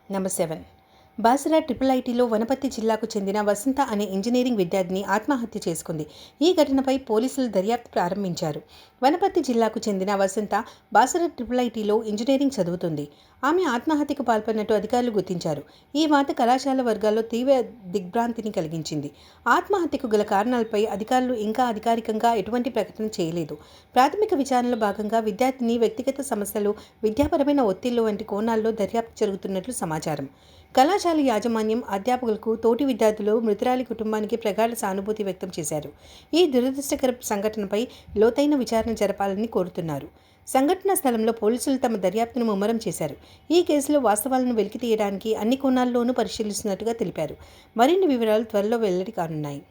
Number 7 Basara triple ఐటీలో వనపర్తి జిల్లాకు చెందిన వసంత అనే ఇంజనీరింగ్ విద్యార్థిని ఆత్మహత్య చేసుకుంది. ఈ ఘటనపై పోలీసులు దర్యాప్తు ప్రారంభించారు. వనపర్తి జిల్లాకు చెందిన వసంత బాసర ట్రిపుల్ ఐటీలో ఇంజనీరింగ్ చదువుతుంది. ఆమె ఆత్మహత్యకు పాల్పడినట్టు అధికారులు గుర్తించారు. ఈ వార్త కళాశాల వర్గాల్లో తీవ్ర దిగ్భ్రాంతిని కలిగించింది. ఆత్మహత్యకు గల కారణాలపై అధికారులు ఇంకా అధికారికంగా ఎటువంటి ప్రకటన చేయలేదు. ప్రాథమిక విచారణలో భాగంగా విద్యార్థిని వ్యక్తిగత సమస్యలు, విద్యాపరమైన ఒత్తిళ్లు వంటి కోణాల్లో దర్యాప్తు జరుగుతున్నట్లు సమాచారం. కళాశాల యాజమాన్యం, అధ్యాపకులకు, తోటి విద్యార్థులు మృతురాలి కుటుంబానికి ప్రగాఢ సానుభూతి వ్యక్తం చేశారు. ఈ దురదృష్టకర సంఘటనపై లోతైన విచారణ జరపాలని కోరుతున్నారు. సంఘటనా స్థలంలో పోలీసులు తమ దర్యాప్తును ముమ్మరం చేశారు. ఈ కేసులో వాస్తవాలను వెలికి తీయడానికి అన్ని కోణాల్లోనూ పరిశీలిస్తున్నట్టుగా తెలిపారు. మరిన్ని వివరాలు త్వరలో వెల్లడి కానున్నాయి.